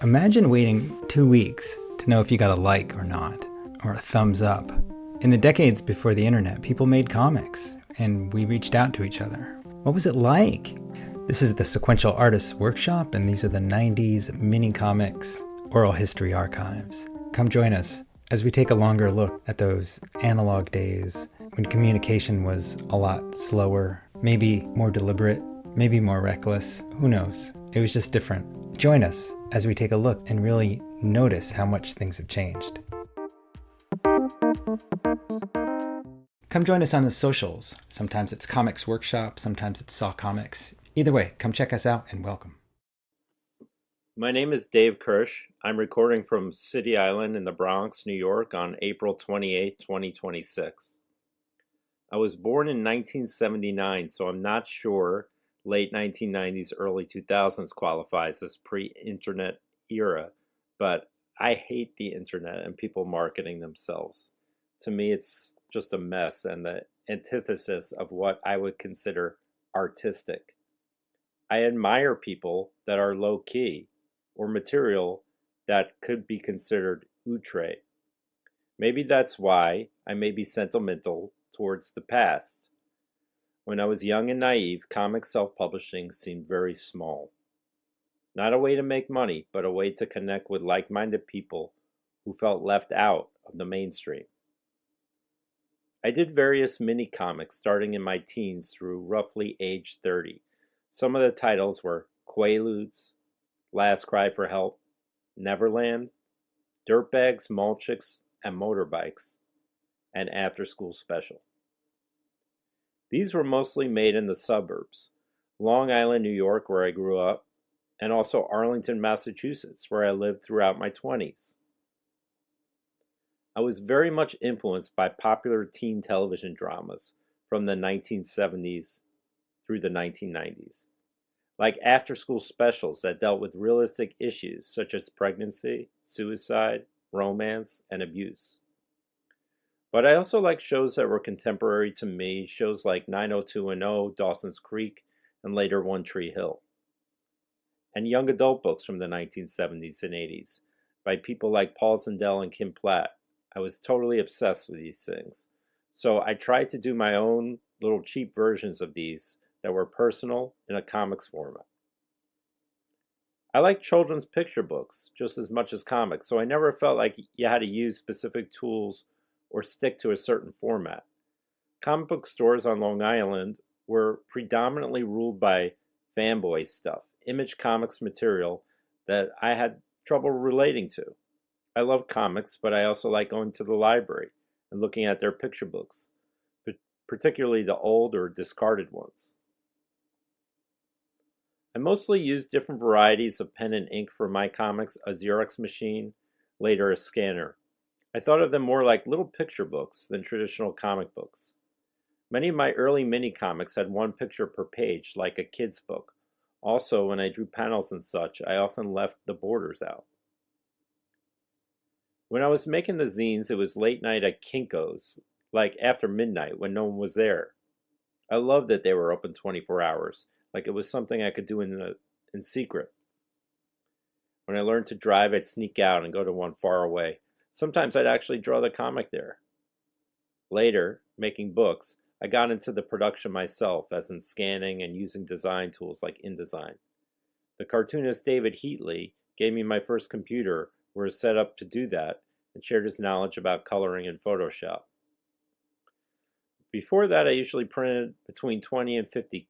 Imagine waiting 2 weeks to know if you got a like or not, or a thumbs up. In the decades before the internet, people made comics, and we reached out to each other. What was it like? This is the Sequential Artists Workshop, and these are the 90s mini comics oral history archives. Come join us as we take a longer look at those analog days when communication was a lot slower, maybe more deliberate, maybe more reckless. Who knows? It was just different. Join us as we take a look and really notice how much things have changed. Come join us on the socials. Sometimes it's Comics Workshop, sometimes it's Saw Comics. Either way, come check us out and welcome. My name is Dave Kiersh. I'm recording from City Island in the Bronx, New York on April 28, 2026. I was born in 1979, so I'm not sure late 1990s, early 2000s qualifies as pre-internet era, but I hate the internet and people marketing themselves. To me, it's just a mess and the antithesis of what I would consider artistic. I admire people that are low-key or material that could be considered outre. Maybe that's why I may be sentimental towards the past. When I was young and naive, comic self-publishing seemed very small. Not a way to make money, but a way to connect with like-minded people who felt left out of the mainstream. I did various mini comics starting in my teens through roughly age 30. Some of the titles were Quaaludes, Last Cry for Help, Neverland, Dirtbags, Mulchicks, and Motorbikes, and After School Special. These were mostly made in the suburbs, Long Island, New York, where I grew up, and also Arlington, Massachusetts, where I lived throughout my 20s. I was very much influenced by popular teen television dramas from the 1970s through the 1990s, like after-school specials that dealt with realistic issues such as pregnancy, suicide, romance, and abuse. But I also like shows that were contemporary to me, shows like 90210, Dawson's Creek, and later One Tree Hill. And young adult books from the 1970s and 80s by people like Paul Zindel and Kim Platt. I was totally obsessed with these things. So I tried to do my own little cheap versions of these that were personal in a comics format. I like children's picture books just as much as comics, so I never felt like you had to use specific tools or stick to a certain format. Comic book stores on Long Island were predominantly ruled by fanboy stuff, Image Comics material that I had trouble relating to. I love comics, but I also like going to the library and looking at their picture books, particularly the old or discarded ones. I mostly used different varieties of pen and ink for my comics, a Xerox machine, later a scanner. I thought of them more like little picture books than traditional comic books. Many of my early mini comics had one picture per page, like a kid's book. Also, when I drew panels and such, I often left the borders out. When I was making the zines, it was late night at Kinko's, like after midnight when no one was there. I loved that they were open 24 hours, like it was something I could do in secret. When I learned to drive, I'd sneak out and go to one far away. Sometimes I'd actually draw the comic there. Later, making books, I got into the production myself, as in scanning and using design tools like InDesign. The cartoonist David Heatley gave me my first computer where it's set up to do that and shared his knowledge about coloring in Photoshop. Before that, I usually printed between 20 and 50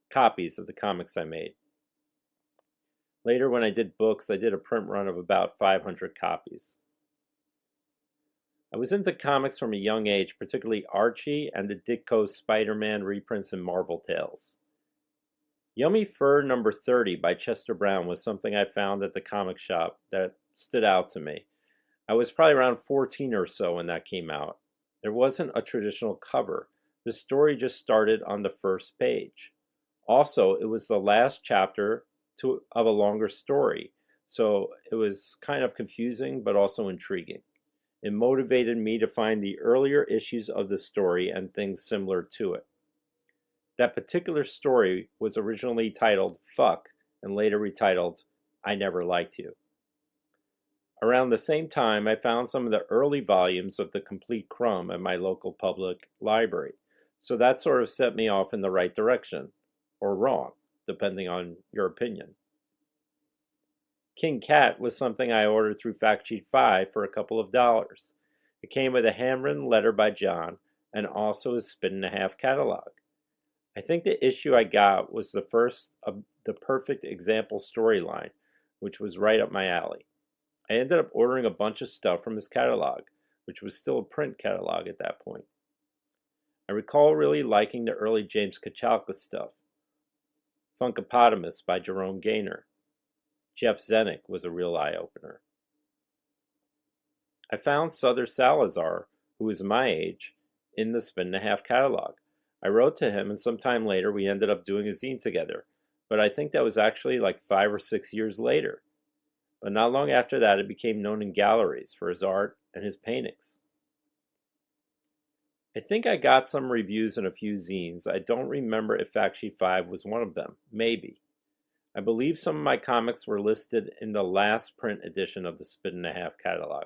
copies of the comics I made. Later, when I did books, I did a print run of about 500 copies. I was into comics from a young age, particularly Archie and the Ditko Spider-Man reprints and Marvel Tales. Yummy Fur number 30 by Chester Brown was something I found at the comic shop that stood out to me. I was probably around 14 or so when that came out. There wasn't a traditional cover. The story just started on the first page. Also, it was the last chapter of a longer story, so it was kind of confusing but also intriguing. It motivated me to find the earlier issues of the story and things similar to it. That particular story was originally titled Fuck and later retitled I Never Liked You. Around the same time, I found some of the early volumes of The Complete Crumb at my local public library, so that sort of set me off in the right direction, or wrong, depending on your opinion. King Cat was something I ordered through Factsheet 5 for a couple of dollars. It came with a handwritten letter by John and also a spin and a half catalog. I think the issue I got was the first of the perfect example storyline, which was right up my alley. I ended up ordering a bunch of stuff from his catalog, which was still a print catalog at that point. I recall really liking the early James Kachalka stuff. Funkopotamus by Jerome Gaynor. Jeff Zenick was a real eye-opener. I found Souther Salazar, who was my age, in the Spin and a Half catalog. I wrote to him, and sometime later we ended up doing a zine together, but I think that was actually like 5 or 6 years later. But not long after that, it became known in galleries for his art and his paintings. I think I got some reviews in a few zines. I don't remember if Factsheet 5 was one of them. Maybe. I believe some of my comics were listed in the last print edition of the Spin and a Half catalog.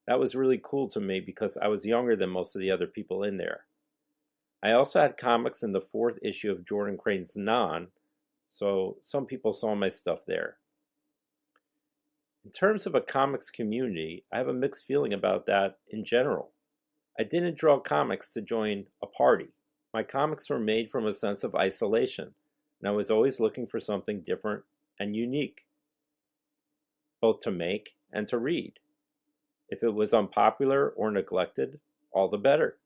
That was really cool to me because I was younger than most of the other people in there. I also had comics in the 4th issue of Jordan Crane's Non, so some people saw my stuff there. In terms of a comics community, I have a mixed feeling about that in general. I didn't draw comics to join a party. My comics were made from a sense of isolation, and I was always looking for something different and unique, both to make and to read. If it was unpopular or neglected, all the better.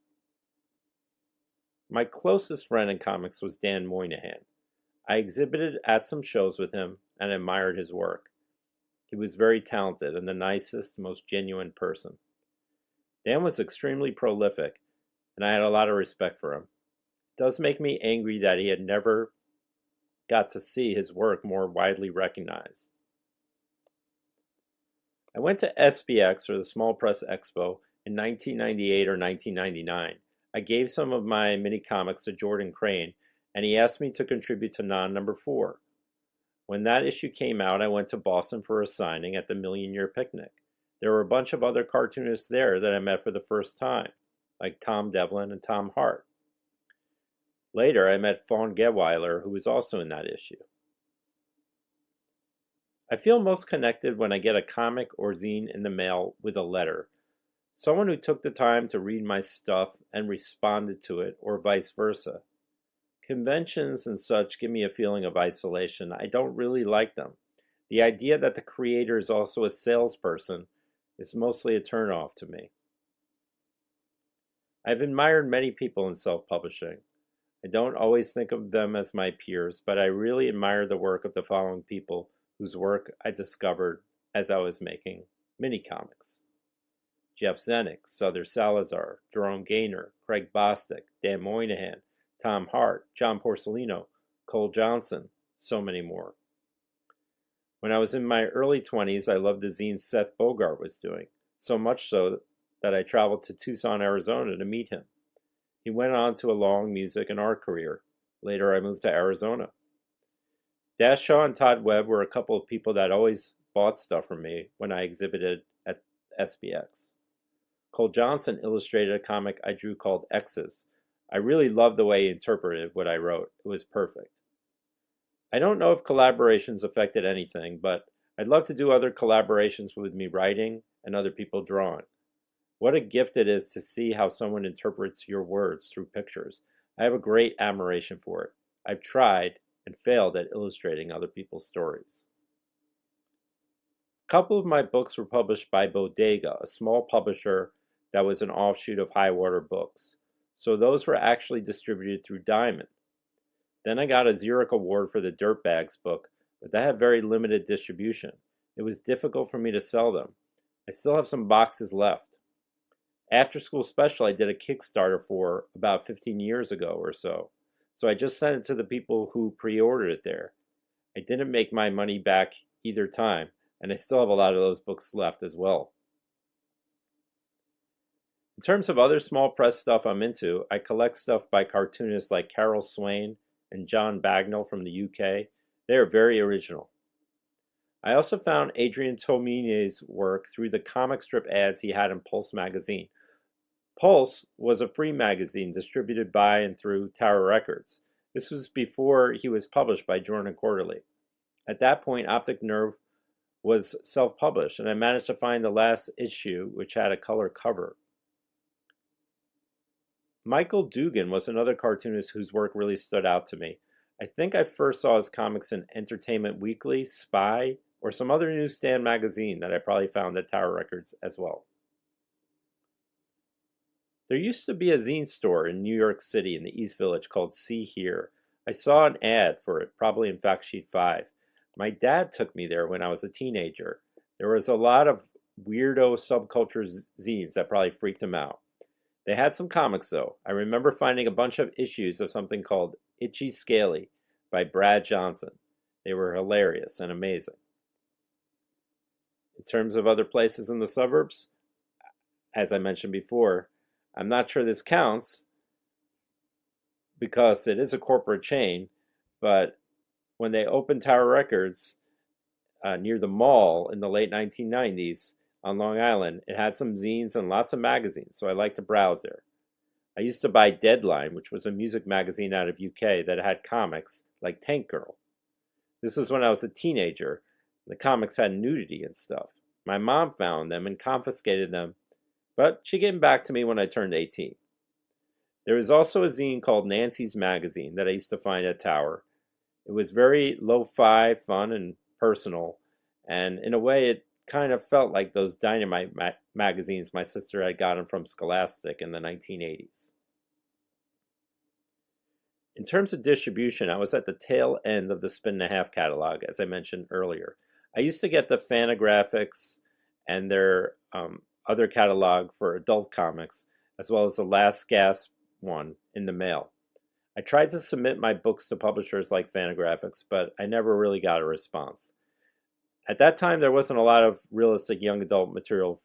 My closest friend in comics was Dan Moynihan. I exhibited at some shows with him and admired his work. He was very talented and the nicest, most genuine person. Dan was extremely prolific, and I had a lot of respect for him. It does make me angry that he had never got to see his work more widely recognized. I went to SPX, or the Small Press Expo, in 1998 or 1999. I gave some of my mini comics to Jordan Crane, and he asked me to contribute to Non number 4. When that issue came out, I went to Boston for a signing at the Million Year Picnic. There were a bunch of other cartoonists there that I met for the first time, like Tom Devlin and Tom Hart. Later, I met Fawn Gedweiler, who was also in that issue. I feel most connected when I get a comic or zine in the mail with a letter. Someone who took the time to read my stuff and responded to it, or vice versa. Conventions and such give me a feeling of isolation. I don't really like them. The idea that the creator is also a salesperson is mostly a turnoff to me. I've admired many people in self-publishing. I don't always think of them as my peers, but I really admire the work of the following people whose work I discovered as I was making mini-comics. Jeff Zenick, Souther Salazar, Jerome Gaynor, Craig Bostic, Dan Moynihan, Tom Hart, John Porcellino, Cole Johnson, so many more. When I was in my early 20s, I loved the zine Seth Bogart was doing, so much so that I traveled to Tucson, Arizona to meet him. He went on to a long music and art career. Later, I moved to Arizona. Dash Shaw and Todd Webb were a couple of people that always bought stuff from me when I exhibited at SPX. Cole Johnson illustrated a comic I drew called X's. I really loved the way he interpreted what I wrote. It was perfect. I don't know if collaborations affected anything, but I'd love to do other collaborations with me writing and other people drawing. What a gift it is to see how someone interprets your words through pictures. I have a great admiration for it. I've tried and failed at illustrating other people's stories. A couple of my books were published by Bodega, a small publisher that was an offshoot of Highwater Books. So those were actually distributed through Diamond. Then I got a Xeric Award for the Dirtbags book, but that had very limited distribution. It was difficult for me to sell them. I still have some boxes left. After School Special I did a Kickstarter for about 15 years ago or so. So I just sent it to the people who pre-ordered it there. I didn't make my money back either time, and I still have a lot of those books left as well. In terms of other small press stuff I'm into, I collect stuff by cartoonists like Carol Swain and John Bagnall from the UK. They are very original. I also found Adrian Tomine's work through the comic strip ads he had in Pulse magazine. Pulse was a free magazine distributed by and through Tower Records. This was before he was published by Jordan Quarterly. At that point, Optic Nerve was self-published, and I managed to find the last issue, which had a color cover. Michael Dugan was another cartoonist whose work really stood out to me. I think I first saw his comics in Entertainment Weekly, Spy, or some other newsstand magazine that I probably found at Tower Records as well. There used to be a zine store in New York City in the East Village called See Here. I saw an ad for it, probably in Fact Sheet 5. My dad took me there when I was a teenager. There was a lot of weirdo subculture zines that probably freaked him out. They had some comics, though. I remember finding a bunch of issues of something called Itchy Scaly by Brad Johnson. They were hilarious and amazing. In terms of other places in the suburbs, as I mentioned before, I'm not sure this counts because it is a corporate chain, but when they opened Tower Records near the mall in the late 1990s, on Long Island, it had some zines and lots of magazines, so I like to browse there. I used to buy Deadline, which was a music magazine out of UK that had comics like Tank Girl. This was when I was a teenager. The comics had nudity and stuff. My mom found them and confiscated them, but she gave them back to me when I turned 18. There was also a zine called Nancy's Magazine that I used to find at Tower. It was very lo-fi, fun, and personal, and in a way it kind of felt like those Dynamite magazines my sister had gotten from Scholastic in the 1980s. In terms of distribution, I was at the tail end of the Spin and a Half catalog, as I mentioned earlier. I used to get the Fantagraphics and their other catalog for adult comics, as well as the Last Gasp one in the mail. I tried to submit my books to publishers like Fantagraphics, but I never really got a response. At that time, there wasn't a lot of realistic young adult material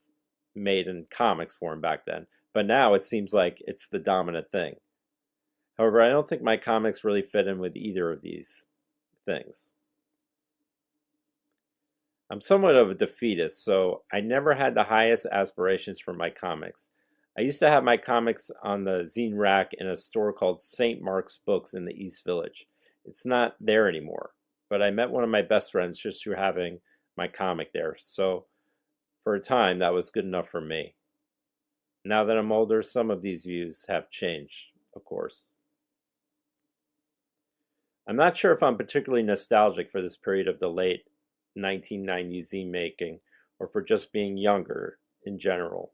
made in comics form back then, but now it seems like it's the dominant thing. However, I don't think my comics really fit in with either of these things. I'm somewhat of a defeatist, so I never had the highest aspirations for my comics. I used to have my comics on the zine rack in a store called St. Mark's Books in the East Village. It's not there anymore, but I met one of my best friends just through having my comic there, so for a time that was good enough for me. Now that I'm older, some of these views have changed, of course. I'm not sure if I'm particularly nostalgic for this period of the late 1990s zine making, or for just being younger in general,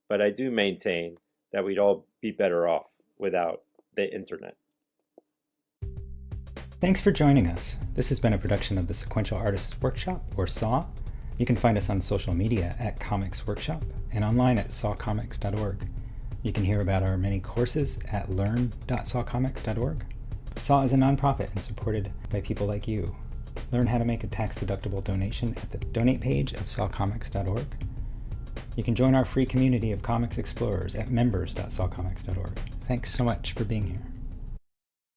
but I do maintain that we'd all be better off without the internet. Thanks for joining us. This has been a production of the Sequential Artists Workshop, or SAW. You can find us on social media at Comics Workshop and online at sawcomics.org. You can hear about our many courses at learn.sawcomics.org. SAW is a nonprofit and supported by people like you. Learn how to make a tax-deductible donation at the donate page of sawcomics.org. You can join our free community of comics explorers at members.sawcomics.org. Thanks so much for being here.